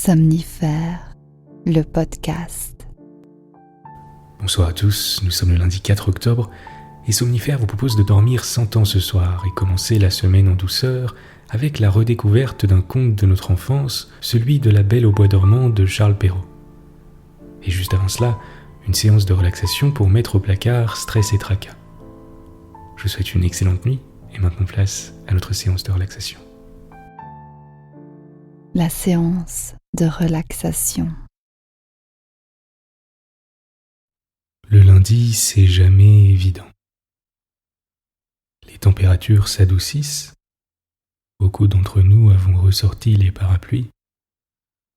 Somnifère, le podcast. Bonsoir à tous, nous sommes le lundi 4 octobre et Somnifère vous propose de dormir 100 ans ce soir et commencer la semaine en douceur avec la redécouverte d'un conte de notre enfance, celui de La Belle au bois dormant de Charles Perrault. Et juste avant cela, une séance de relaxation pour mettre au placard stress et tracas. Je vous souhaite une excellente nuit et maintenant place à notre séance de relaxation. La séance de relaxation. Le lundi, c'est jamais évident. Les températures s'adoucissent. Beaucoup d'entre nous avons ressorti les parapluies,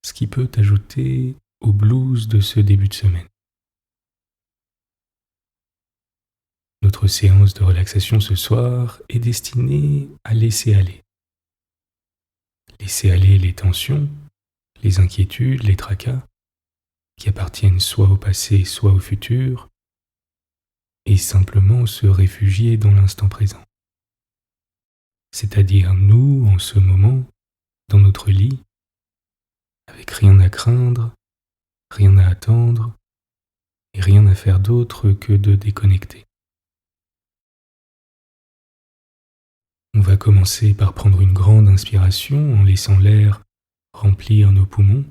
ce qui peut ajouter au blues de ce début de semaine. Notre séance de relaxation ce soir est destinée à laisser aller. Laisser aller les tensions, les inquiétudes, les tracas, qui appartiennent soit au passé, soit au futur, et simplement se réfugier dans l'instant présent. C'est-à-dire nous, en ce moment, dans notre lit, avec rien à craindre, rien à attendre, et rien à faire d'autre que de déconnecter. On va commencer par prendre une grande inspiration en laissant l'air remplir nos poumons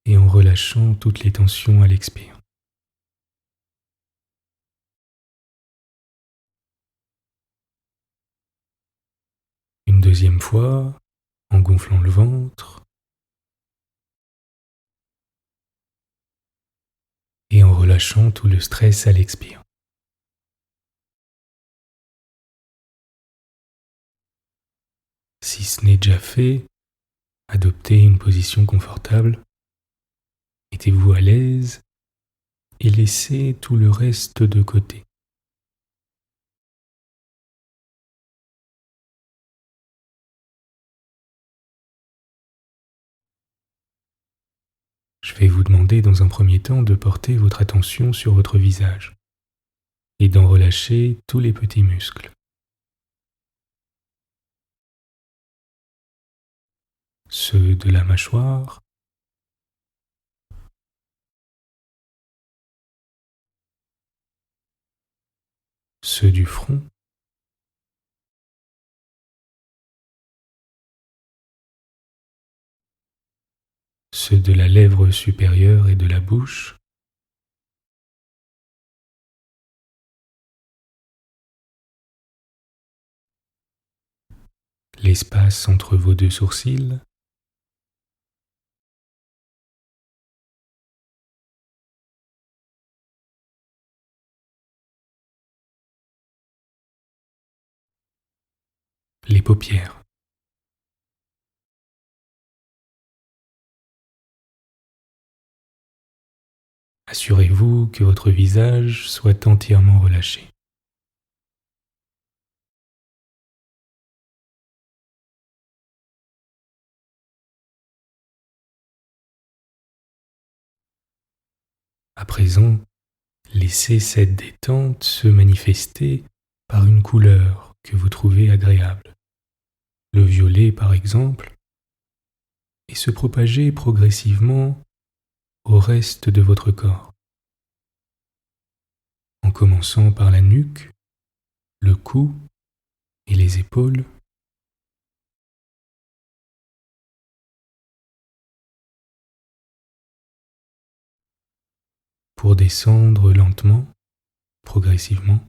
et en relâchant toutes les tensions à l'expire. Une deuxième fois, en gonflant le ventre et en relâchant tout le stress à l'expire. Si ce n'est déjà fait, adoptez une position confortable, mettez-vous à l'aise et laissez tout le reste de côté. Je vais vous demander dans un premier temps de porter votre attention sur votre visage et d'en relâcher tous les petits muscles. Ceux de la mâchoire, ceux du front, ceux de la lèvre supérieure et de la bouche, l'espace entre vos deux sourcils, les paupières. Assurez-vous que votre visage soit entièrement relâché. À présent, laissez cette détente se manifester par une couleur que vous trouvez agréable, le violet par exemple, et se propager progressivement au reste de votre corps, en commençant par la nuque, le cou et les épaules, pour descendre lentement, progressivement,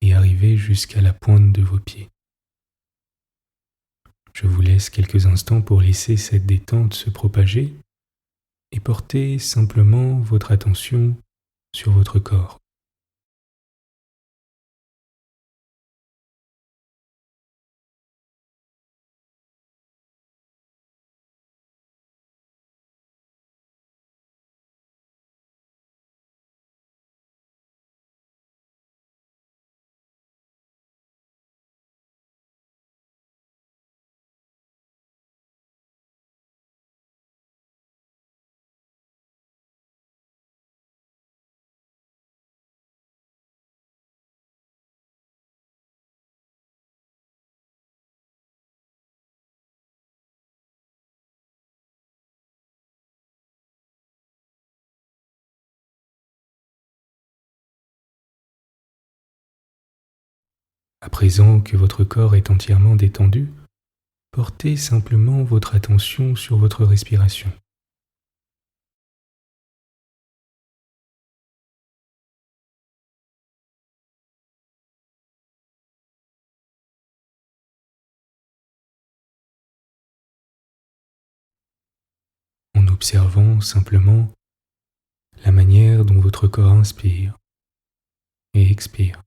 et arriver jusqu'à la pointe de vos pieds. Je vous laisse quelques instants pour laisser cette détente se propager et porter simplement votre attention sur votre corps. À présent que votre corps est entièrement détendu, portez simplement votre attention sur votre respiration. En observant simplement la manière dont votre corps inspire et expire.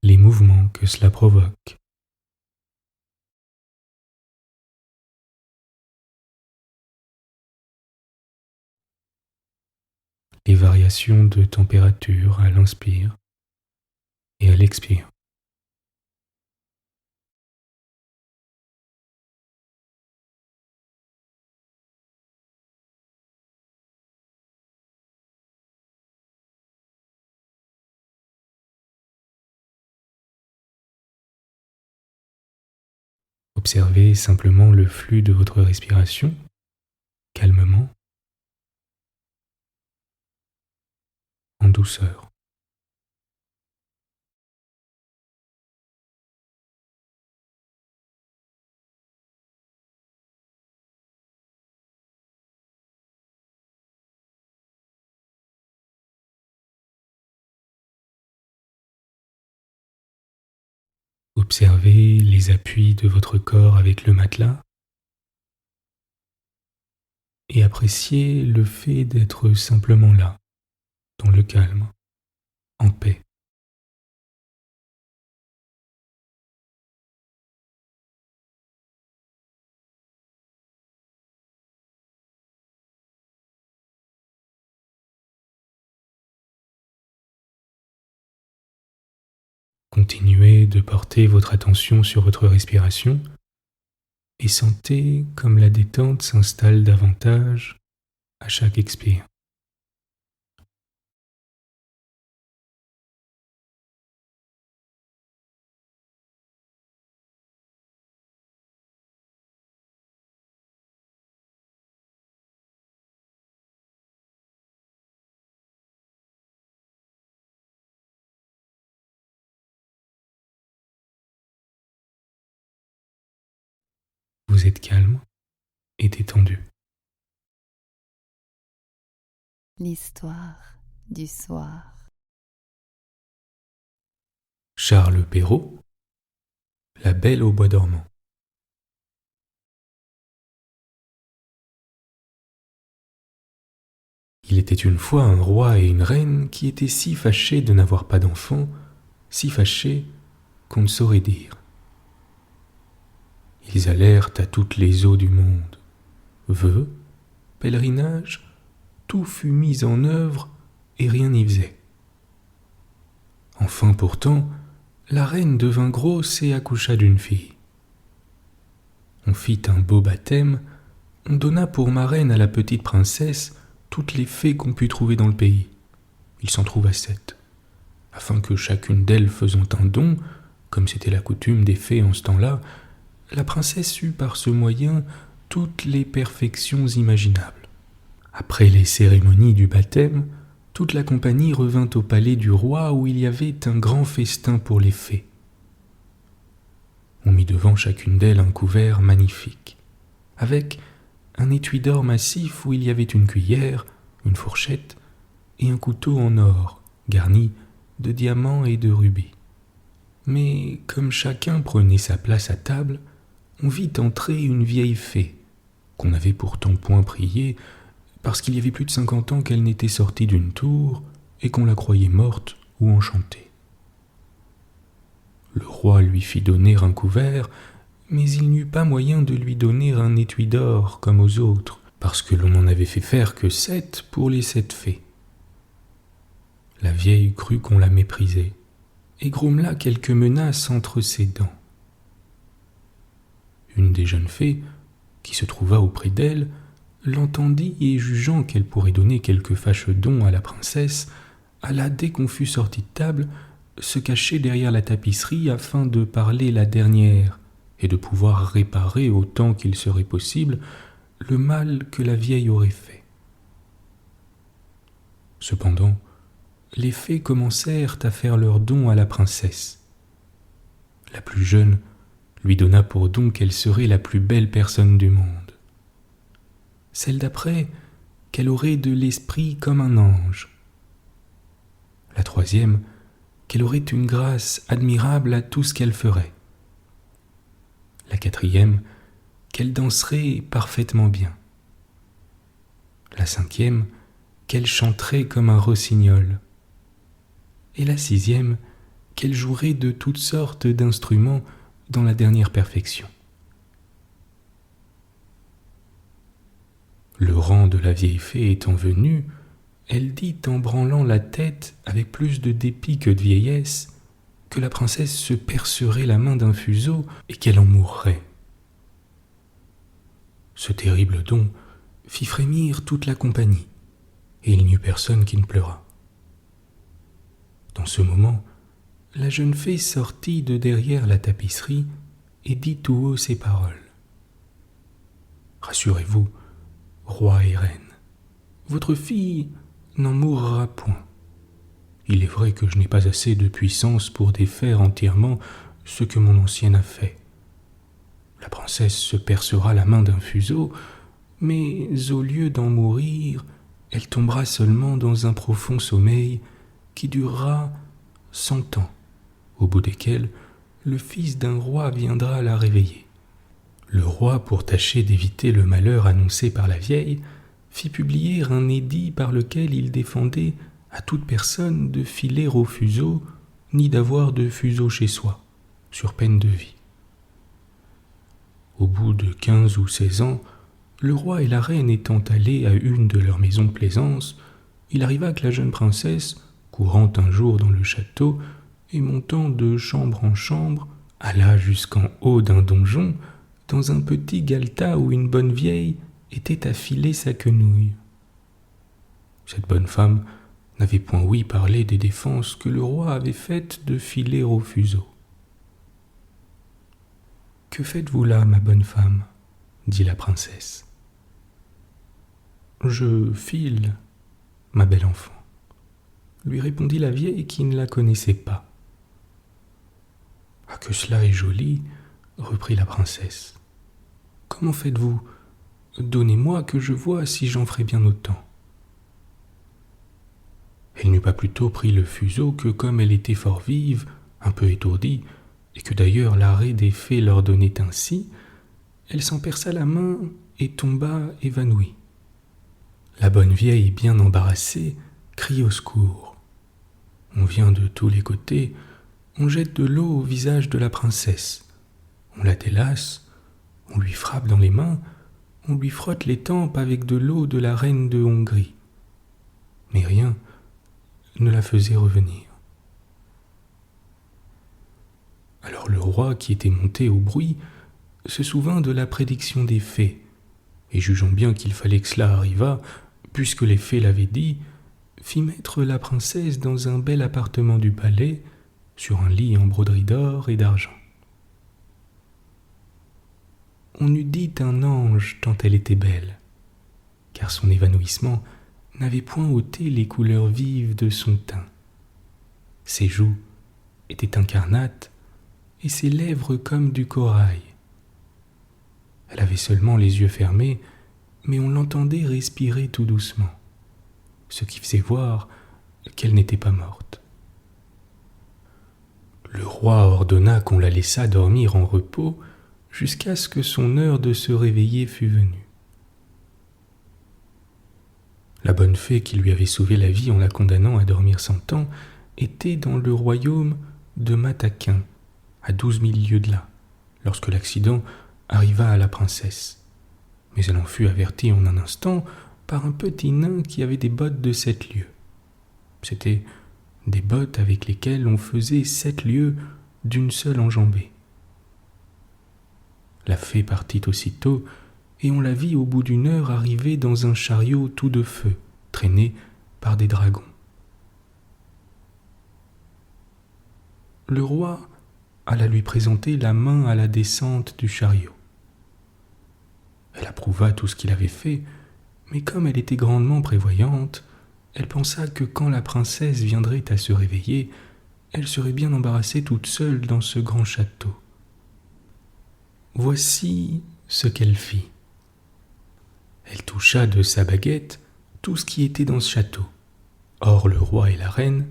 Les mouvements que cela provoque. Les variations de température à l'inspire et à l'expire. Observez simplement le flux de votre respiration, calmement, en douceur. Observez les appuis de votre corps avec le matelas et appréciez le fait d'être simplement là, dans le calme, en paix. Continuez de porter votre attention sur votre respiration et sentez comme la détente s'installe davantage à chaque expire. Vous êtes calme et détendu. L'histoire du soir. Charles Perrault, La Belle au bois dormant. Il était une fois un roi et une reine qui étaient si fâchés de n'avoir pas d'enfants, si fâchés qu'on ne saurait dire. Ils allèrent à toutes les eaux du monde. Vœux, pèlerinage, tout fut mis en œuvre et rien n'y faisait. Enfin pourtant, la reine devint grosse et accoucha d'une fille. On fit un beau baptême, on donna pour marraine à la petite princesse toutes les fées qu'on put trouver dans le pays. Il s'en trouva 7, afin que chacune d'elles faisant un don, comme c'était la coutume des fées en ce temps-là, la princesse eut par ce moyen toutes les perfections imaginables. Après les cérémonies du baptême, toute la compagnie revint au palais du roi où il y avait un grand festin pour les fées. On mit devant chacune d'elles un couvert magnifique, avec un étui d'or massif où il y avait une cuillère, une fourchette et un couteau en or garni de diamants et de rubis. Mais comme chacun prenait sa place à table, on vit entrer une vieille fée, qu'on n'avait pourtant point priée, parce qu'il y avait plus de 50 ans qu'elle n'était sortie d'une tour et qu'on la croyait morte ou enchantée. Le roi lui fit donner un couvert, mais il n'eut pas moyen de lui donner un étui d'or comme aux autres, parce que l'on n'en avait fait faire que 7 pour les 7 fées. La vieille crut qu'on la méprisait, et grommela quelques menaces entre ses dents. Une des jeunes fées, qui se trouva auprès d'elle, l'entendit et jugeant qu'elle pourrait donner quelque fâcheux don à la princesse, alla dès qu'on fut sorti de table, se cacher derrière la tapisserie afin de parler la dernière et de pouvoir réparer autant qu'il serait possible le mal que la vieille aurait fait. Cependant, les fées commencèrent à faire leurs dons à la princesse. La plus jeune lui donna pour don qu'elle serait la plus belle personne du monde. Celle d'après, qu'elle aurait de l'esprit comme un ange. La troisième, qu'elle aurait une grâce admirable à tout ce qu'elle ferait. La quatrième, qu'elle danserait parfaitement bien. La cinquième, qu'elle chanterait comme un rossignol. Et la sixième, qu'elle jouerait de toutes sortes d'instruments dans la dernière perfection. Le rang de la vieille fée étant venu, elle dit en branlant la tête avec plus de dépit que de vieillesse que la princesse se percerait la main d'un fuseau et qu'elle en mourrait. Ce terrible don fit frémir toute la compagnie, et il n'y eut personne qui ne pleura. Dans ce moment, la jeune fée sortit de derrière la tapisserie et dit tout haut ces paroles. « Rassurez-vous, roi et reine, votre fille n'en mourra point. Il est vrai que je n'ai pas assez de puissance pour défaire entièrement ce que mon ancienne a fait. La princesse se percera la main d'un fuseau, mais au lieu d'en mourir, elle tombera seulement dans un profond sommeil qui durera 100 ans, au bout desquels le fils d'un roi viendra la réveiller. » Le roi, pour tâcher d'éviter le malheur annoncé par la vieille, fit publier un édit par lequel il défendait à toute personne de filer au fuseau, ni d'avoir de fuseau chez soi, sur peine de vie. Au bout de 15 ou 16 ans, le roi et la reine étant allés à une de leurs maisons de plaisance, il arriva que la jeune princesse, courant un jour dans le château et montant de chambre en chambre, alla jusqu'en haut d'un donjon, dans un petit galetas où une bonne vieille était à filer sa quenouille. Cette bonne femme n'avait point ouï parler des défenses que le roi avait faites de filer au fuseau. « Que faites-vous là, ma bonne femme ?» dit la princesse. « Je file, ma belle enfant, » lui répondit la vieille qui ne la connaissait pas. « Ah, que cela est joli !» reprit la princesse. « Comment faites-vous ? Donnez-moi que je vois si j'en ferai bien autant. » Elle n'eut pas plutôt pris le fuseau que, comme elle était fort vive, un peu étourdie, et que d'ailleurs l'arrêt des fées l'ordonnait ainsi, elle s'en perça la main et tomba évanouie. La bonne vieille, bien embarrassée, crie au secours. On vient de tous les côtés, on jette de l'eau au visage de la princesse, on la délace, on lui frappe dans les mains, on lui frotte les tempes avec de l'eau de la reine de Hongrie. Mais rien ne la faisait revenir. Alors le roi, qui était monté au bruit, se souvint de la prédiction des fées, et jugeant bien qu'il fallait que cela arrivât, puisque les fées l'avaient dit, fit mettre la princesse dans un bel appartement du palais, sur un lit en broderie d'or et d'argent. On eût dit un ange tant elle était belle, car son évanouissement n'avait point ôté les couleurs vives de son teint. Ses joues étaient incarnates et ses lèvres comme du corail. Elle avait seulement les yeux fermés, mais on l'entendait respirer tout doucement, ce qui faisait voir qu'elle n'était pas morte. Le roi ordonna qu'on la laissât dormir en repos jusqu'à ce que son heure de se réveiller fût venue. La bonne fée qui lui avait sauvé la vie en la condamnant à dormir 100 ans était dans le royaume de Mataquin, à 12 000 lieues de là, lorsque l'accident arriva à la princesse. Mais elle en fut avertie en un instant par un petit nain qui avait des bottes de 7 lieues. C'étaient des bottes avec lesquelles on faisait 7 lieues d'une seule enjambée. La fée partit aussitôt, et on la vit au bout d'une heure arriver dans un chariot tout de feu, traîné par des dragons. Le roi alla lui présenter la main à la descente du chariot. Elle approuva tout ce qu'il avait fait, mais comme elle était grandement prévoyante, elle pensa que quand la princesse viendrait à se réveiller, elle serait bien embarrassée toute seule dans ce grand château. Voici ce qu'elle fit. Elle toucha de sa baguette tout ce qui était dans ce château. Or le roi et la reine,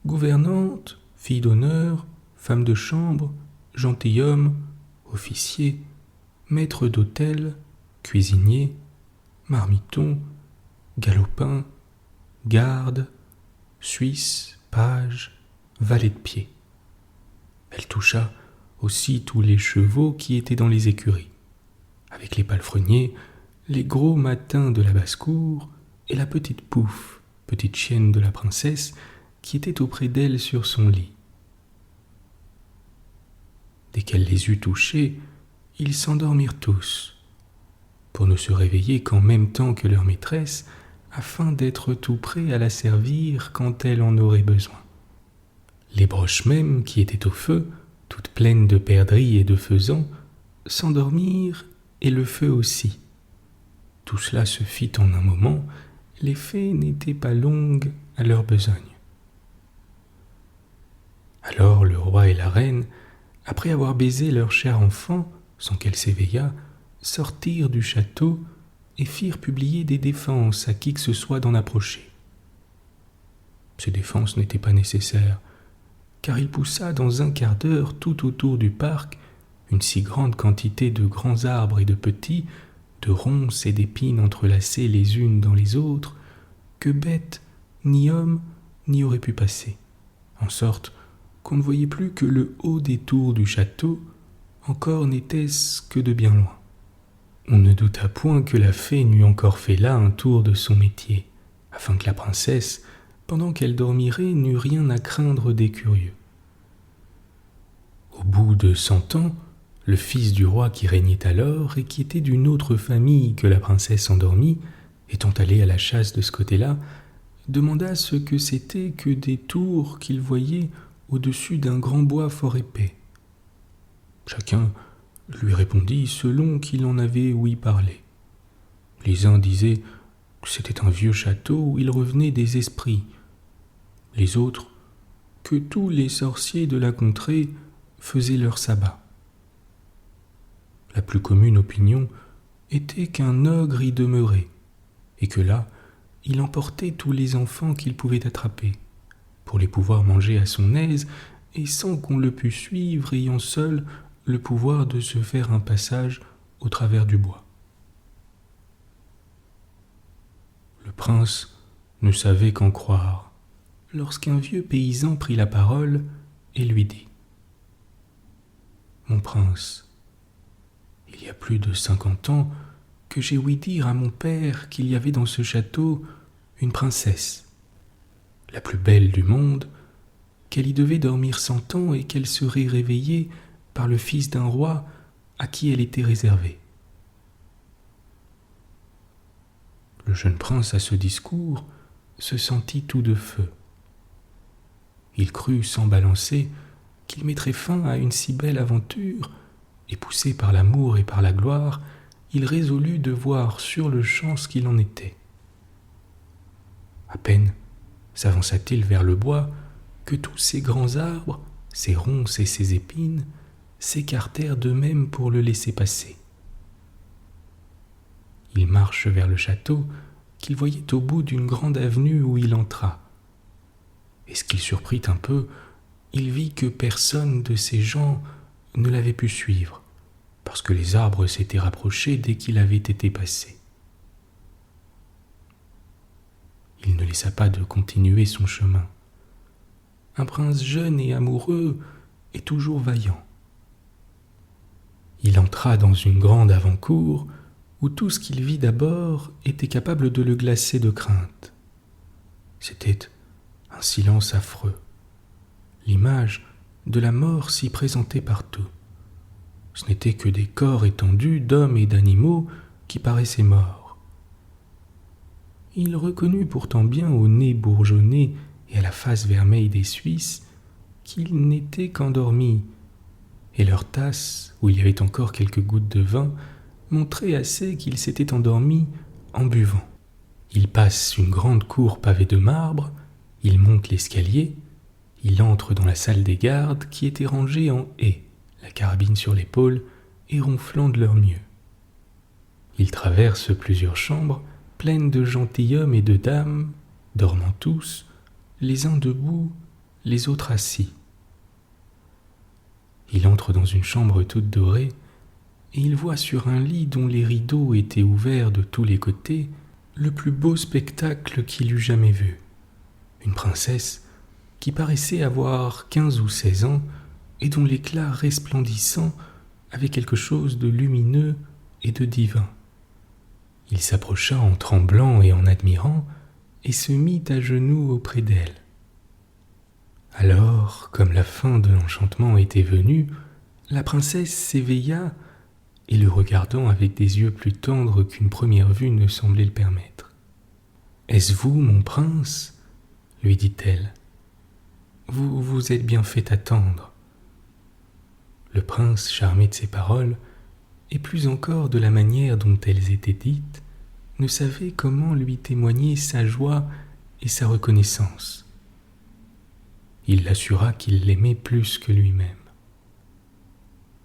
gouvernante, fille d'honneur, femme de chambre, gentilhomme, officier, maître d'hôtel, cuisinier, marmiton, galopin, garde, suisse, page, valet de pied. Elle toucha aussi tous les chevaux qui étaient dans les écuries, avec les palefreniers, les gros matins de la basse-cour et la petite Pouffe, petite chienne de la princesse, qui était auprès d'elle sur son lit. Dès qu'elle les eut touchés, ils s'endormirent tous, pour ne se réveiller qu'en même temps que leur maîtresse, afin d'être tout prêts à la servir quand elle en aurait besoin. Les broches mêmes, qui étaient au feu, toutes pleines de perdrix et de faisans, s'endormirent et le feu aussi. Tout cela se fit en un moment, les fées n'étaient pas longues à leur besogne. Alors le roi et la reine, après avoir baisé leur cher enfant, sans qu'elle s'éveillât, sortirent du château et firent publier des défenses à qui que ce soit d'en approcher. Ces défenses n'étaient pas nécessaires, car il poussa dans un quart d'heure tout autour du parc une si grande quantité de grands arbres et de petits, de ronces et d'épines entrelacées les unes dans les autres, que bête ni homme n'y aurait pu passer, en sorte qu'on ne voyait plus que le haut des tours du château, encore n'était-ce que de bien loin. On ne douta point que la fée n'eût encore fait là un tour de son métier, afin que la princesse, pendant qu'elle dormirait, n'eût rien à craindre des curieux. Au bout de 100 ans, le fils du roi qui régnait alors et qui était d'une autre famille que la princesse endormie, étant allé à la chasse de ce côté-là, demanda ce que c'était que des tours qu'il voyait au-dessus d'un grand bois fort épais. Chacun lui répondit selon qu'il en avait ouï parler. Les uns disaient que c'était un vieux château où il revenait des esprits, les autres que tous les sorciers de la contrée faisaient leur sabbat. La plus commune opinion était qu'un ogre y demeurait, et que là, il emportait tous les enfants qu'il pouvait attraper, pour les pouvoir manger à son aise et sans qu'on le pût suivre, ayant seul le pouvoir de se faire un passage au travers du bois. Le prince ne savait qu'en croire, lorsqu'un vieux paysan prit la parole et lui dit : « Mon prince, il y a plus de 50 ans que j'ai ouï dire à mon père qu'il y avait dans ce château une princesse, la plus belle du monde, qu'elle y devait dormir 100 ans et qu'elle serait réveillée par le fils d'un roi à qui elle était réservée. » Le jeune prince, à ce discours, se sentit tout de feu. Il crut, sans balancer, qu'il mettrait fin à une si belle aventure, et poussé par l'amour et par la gloire, il résolut de voir sur-le-champ ce qu'il en était. À peine s'avança-t-il vers le bois que tous ces grands arbres, ces ronces et ces épines, s'écartèrent d'eux-mêmes pour le laisser passer. Il marche vers le château qu'il voyait au bout d'une grande avenue où il entra. Et ce qu'il surprit un peu, il vit que personne de ces gens ne l'avait pu suivre, parce que les arbres s'étaient rapprochés dès qu'il avait été passé. Il ne laissa pas de continuer son chemin. Un prince jeune et amoureux est toujours vaillant. Il entra dans une grande avant-cour où tout ce qu'il vit d'abord était capable de le glacer de crainte. C'était un silence affreux, l'image de la mort s'y présentait partout. Ce n'étaient que des corps étendus d'hommes et d'animaux qui paraissaient morts. Il reconnut pourtant bien au nez bourgeonné et à la face vermeille des Suisses qu'ils n'étaient qu'endormis, et leur tasse, où il y avait encore quelques gouttes de vin, montrait assez qu'ils s'étaient endormis en buvant. Il passe une grande cour pavée de marbre, il monte l'escalier, il entre dans la salle des gardes qui était rangée en haie, la carabine sur l'épaule et ronflant de leur mieux. Il traverse plusieurs chambres pleines de gentilshommes et de dames, dormant tous, les uns debout, les autres assis. Il entre dans une chambre toute dorée et il voit sur un lit dont les rideaux étaient ouverts de tous les côtés le plus beau spectacle qu'il eût jamais vu. Une princesse qui paraissait avoir 15 ou 16 ans et dont l'éclat resplendissant avait quelque chose de lumineux et de divin. Il s'approcha en tremblant et en admirant et se mit à genoux auprès d'elle. Alors, comme la fin de l'enchantement était venue, la princesse s'éveilla et le regardant avec des yeux plus tendres qu'une première vue ne semblait le permettre. « Est-ce vous, mon prince ?» lui dit-elle. « Vous vous êtes bien fait attendre. » Le prince, charmé de ces paroles, et plus encore de la manière dont elles étaient dites, ne savait comment lui témoigner sa joie et sa reconnaissance. Il l'assura qu'il l'aimait plus que lui-même.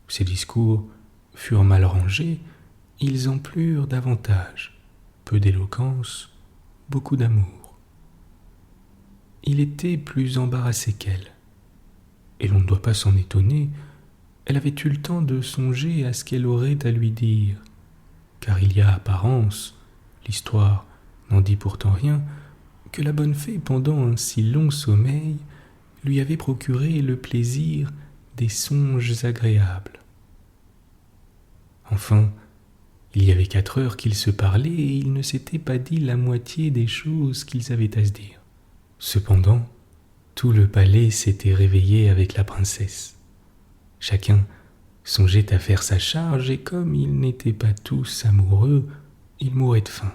Ses discours furent mal rangés, ils en plurent davantage, peu d'éloquence, beaucoup d'amour. Il était plus embarrassé qu'elle, et l'on ne doit pas s'en étonner, elle avait eu le temps de songer à ce qu'elle aurait à lui dire, car il y a apparence, l'histoire n'en dit pourtant rien, que la bonne fée, pendant un si long sommeil, lui avait procuré le plaisir des songes agréables. Enfin, il y avait 4 heures qu'ils se parlaient et ils ne s'étaient pas dit la moitié des choses qu'ils avaient à se dire. Cependant, tout le palais s'était réveillé avec la princesse. Chacun songeait à faire sa charge et comme ils n'étaient pas tous amoureux, ils mouraient de faim.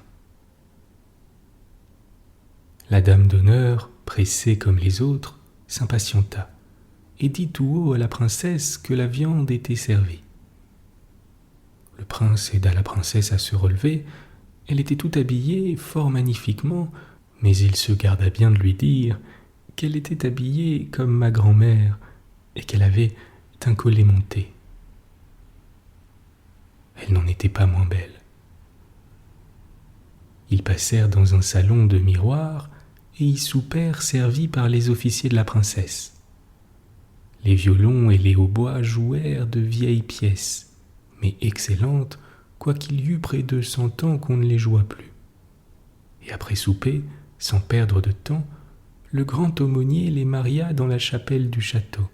La dame d'honneur, pressée comme les autres, s'impatienta et dit tout haut à la princesse que la viande était servie. Le prince aida la princesse à se relever. Elle était tout habillée, fort magnifiquement, mais il se garda bien de lui dire qu'elle était habillée comme ma grand-mère et qu'elle avait un collet monté. Elle n'en était pas moins belle. Ils passèrent dans un salon de miroirs et y soupèrent servis par les officiers de la princesse. Les violons et les hautbois jouèrent de vieilles pièces, mais excellentes, quoiqu'il y eût près de 100 ans qu'on ne les joua plus. Et après souper, sans perdre de temps, le grand aumônier les maria dans la chapelle du château,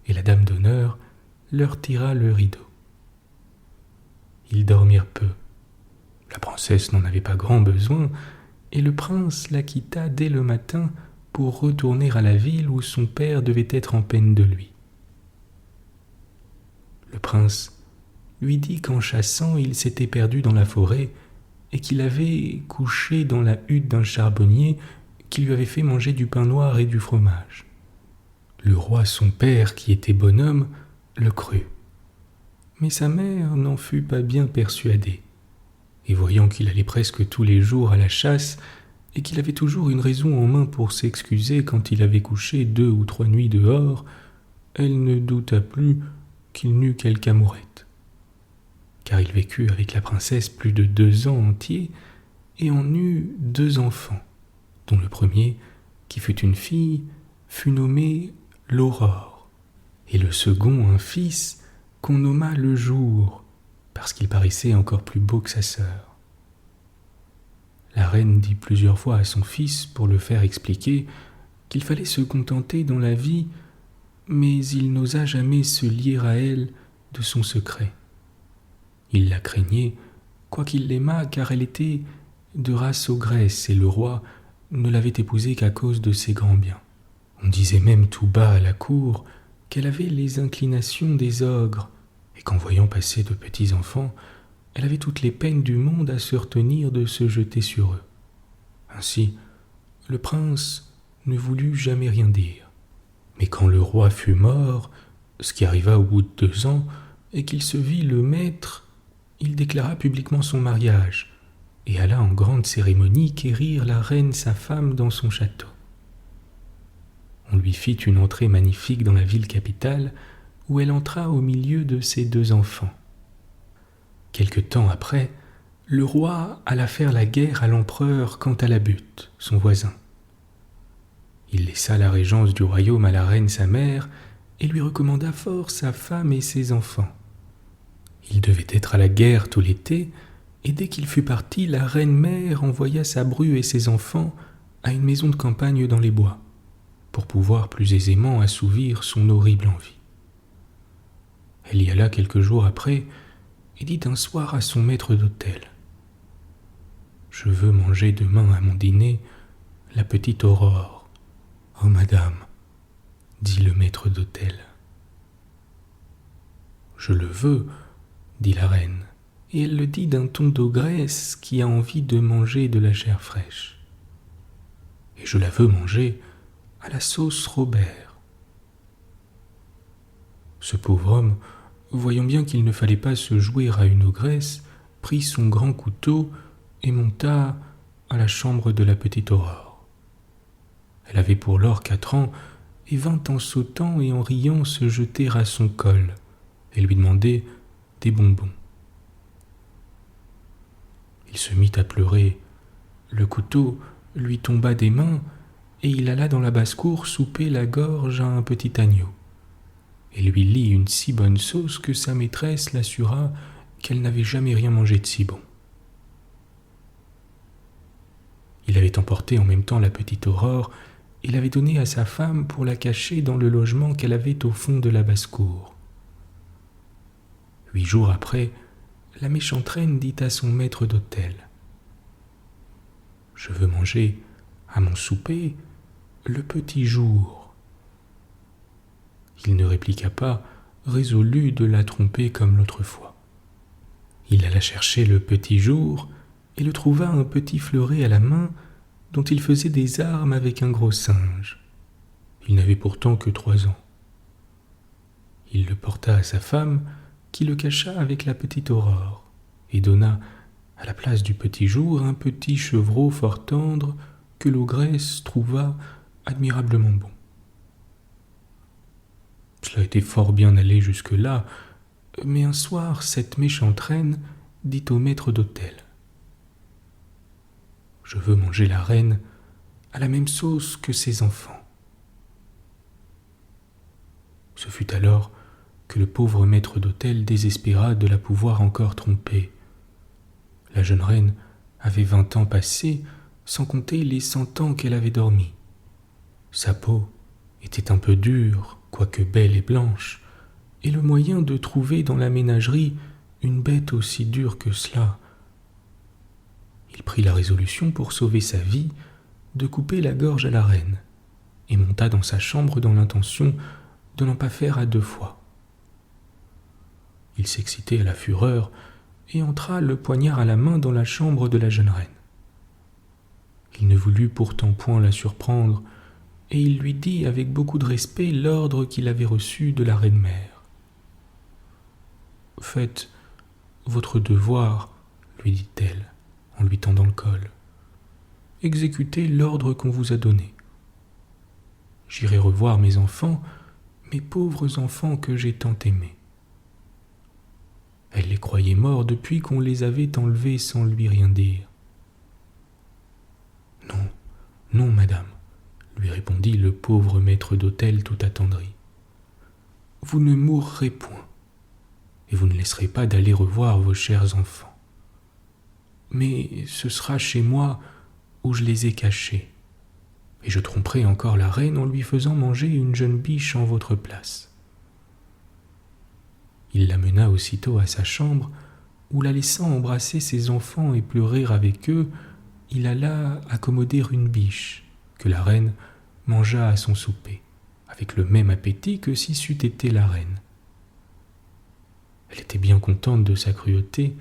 et la dame d'honneur leur tira le rideau. Ils dormirent peu. La princesse n'en avait pas grand besoin, et le prince la quitta dès le matin pour retourner à la ville où son père devait être en peine de lui. Le prince lui dit qu'en chassant, il s'était perdu dans la forêt et qu'il avait couché dans la hutte d'un charbonnier qui lui avait fait manger du pain noir et du fromage. Le roi, son père, qui était bonhomme, le crut. Mais sa mère n'en fut pas bien persuadée, et voyant qu'il allait presque tous les jours à la chasse et qu'il avait toujours une raison en main pour s'excuser quand il avait couché 2 ou 3 nuits dehors, elle ne douta plus qu'il n'eût quelque amourette. Car il vécut avec la princesse plus de 2 ans entiers et en eut 2 enfants, dont le premier, qui fut une fille, fut nommé l'Aurore, et le second un fils qu'on nomma le Jour, parce qu'il paraissait encore plus beau que sa sœur. La reine dit plusieurs fois à son fils, pour le faire expliquer, qu'il fallait se contenter dans la vie, mais il n'osa jamais se lier à elle de son secret. Il la craignait, quoiqu'il l'aimât, car elle était de race ogresse et le roi ne l'avait épousée qu'à cause de ses grands biens. On disait même tout bas à la cour qu'elle avait les inclinations des ogres et qu'en voyant passer de petits enfants, elle avait toutes les peines du monde à se retenir de se jeter sur eux. Ainsi, le prince ne voulut jamais rien dire. Mais quand le roi fut mort, ce qui arriva au bout de 2 ans, et qu'il se vit le maître, il déclara publiquement son mariage, et alla en grande cérémonie quérir la reine sa femme dans son château. On lui fit une entrée magnifique dans la ville capitale, où elle entra au milieu de ses 2 enfants. Quelque temps après, le roi alla faire la guerre à l'empereur Cantalabute, son voisin. Il laissa la régence du royaume à la reine sa mère et lui recommanda fort sa femme et ses enfants. Il devait être à la guerre tout l'été, et dès qu'il fut parti, la reine mère envoya sa bru et ses enfants à une maison de campagne dans les bois, pour pouvoir plus aisément assouvir son horrible envie. Elle y alla quelques jours après et dit un soir à son maître d'hôtel : « Je veux manger demain à mon dîner la petite Aurore. »« Oh, madame, dit le maître d'hôtel. « Je le veux, dit la reine, et elle le dit d'un ton d'ogresse qui a envie de manger de la chair fraîche. Et je la veux manger à la sauce Robert. » Ce pauvre homme, voyant bien qu'il ne fallait pas se jouer à une ogresse, prit son grand couteau et monta à la chambre de la petite Aurore. Elle avait pour lors 4 ans et vint en sautant et en riant se jeter à son col et lui demander des bonbons. Il se mit à pleurer, le couteau lui tomba des mains et il alla dans la basse-cour souper la gorge à un petit agneau, et lui lit une si bonne sauce que sa maîtresse l'assura qu'elle n'avait jamais rien mangé de si bon. Il avait emporté en même temps la petite Aurore et l'avait donnée à sa femme pour la cacher dans le logement qu'elle avait au fond de la basse-cour. 8 jours après, la méchante reine dit à son maître d'hôtel : « Je veux manger à mon souper le petit jour. » Il ne répliqua pas, résolu de la tromper comme l'autre fois. Il alla chercher le petit jour et le trouva un petit fleuret à la main dont il faisait des armes avec un gros singe. Il n'avait pourtant que 3 ans. Il le porta à sa femme, qui le cacha avec la petite Aurore, et donna à la place du petit jour un petit chevreau fort tendre que l'ogresse trouva admirablement bon. Cela était fort bien allé jusque-là, mais un soir, cette méchante reine dit au maître d'hôtel : « Je veux manger la reine à la même sauce que ses enfants. » Ce fut alors que le pauvre maître d'hôtel désespéra de la pouvoir encore tromper. La jeune reine avait 20 ans passés, sans compter les 100 ans qu'elle avait dormi. Sa peau était un peu dure, quoique belle et blanche, et le moyen de trouver dans la ménagerie une bête aussi dure que cela. Il prit la résolution, pour sauver sa vie, de couper la gorge à la reine, et monta dans sa chambre dans l'intention de n'en pas faire à 2 fois. Il s'excitait à la fureur et entra le poignard à la main dans la chambre de la jeune reine. Il ne voulut pourtant point la surprendre, et il lui dit avec beaucoup de respect l'ordre qu'il avait reçu de la reine-mère. « Faites votre devoir, lui dit-elle, en lui tendant le col. Exécutez l'ordre qu'on vous a donné. J'irai revoir mes enfants, mes pauvres enfants que j'ai tant aimés. » Elle les croyait morts depuis qu'on les avait enlevés sans lui rien dire. « Non, non, madame, » lui répondit le pauvre maître d'hôtel tout attendri. « Vous ne mourrez point, et vous ne laisserez pas d'aller revoir vos chers enfants. Mais ce sera chez moi où je les ai cachés, et je tromperai encore la reine en lui faisant manger une jeune biche en votre place. » Il l'amena aussitôt à sa chambre, où la laissant embrasser ses enfants et pleurer avec eux, il alla accommoder une biche, que la reine mangea à son souper, avec le même appétit que si c'eût été la reine. Elle était bien contente de sa cruauté,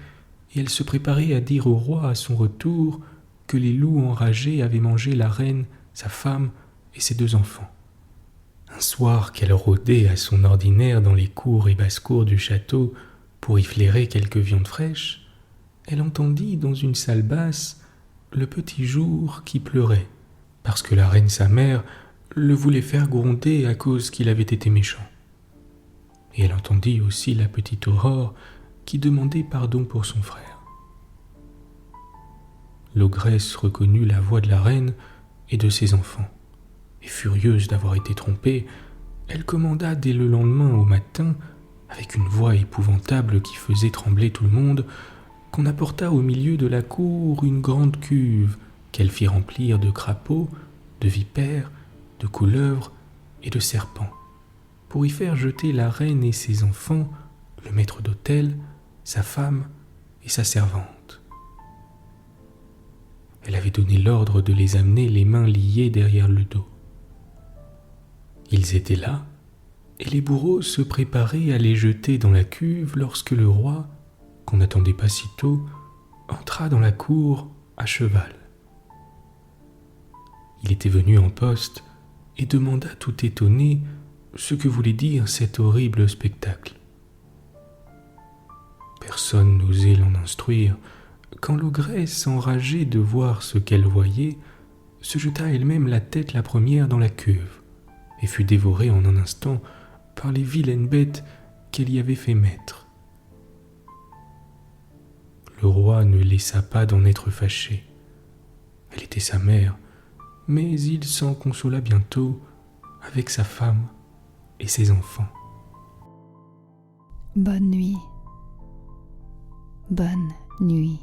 et elle se préparait à dire au roi à son retour que les loups enragés avaient mangé la reine, sa femme et ses 2 enfants. Un soir qu'elle rôdait à son ordinaire dans les cours et basses-cours du château pour y flairer quelques viandes fraîches, elle entendit dans une salle basse le petit jour qui pleurait, parce que la reine sa mère le voulait faire gronder à cause qu'il avait été méchant. Et elle entendit aussi la petite Aurore qui demandait pardon pour son frère. L'ogresse reconnut la voix de la reine et de ses enfants, et furieuse d'avoir été trompée, elle commanda dès le lendemain au matin, avec une voix épouvantable qui faisait trembler tout le monde, qu'on apportât au milieu de la cour une grande cuve qu'elle fit remplir de crapauds, de vipères, de couleuvres et de serpents, pour y faire jeter la reine et ses enfants, le maître d'hôtel, sa femme et sa servante. Elle avait donné l'ordre de les amener les mains liées derrière le dos. Ils étaient là, et les bourreaux se préparaient à les jeter dans la cuve lorsque le roi, qu'on n'attendait pas si tôt, entra dans la cour à cheval. Il était venu en poste et demanda tout étonné ce que voulait dire cet horrible spectacle. Personne n'osait l'en instruire, quand l'ogresse, enragée de voir ce qu'elle voyait, se jeta elle-même la tête la première dans la cuve et fut dévorée en un instant par les vilaines bêtes qu'elle y avait fait mettre. Le roi ne laissa pas d'en être fâché. Elle était sa mère, mais il s'en consola bientôt avec sa femme et ses enfants. Bonne nuit. Bonne nuit.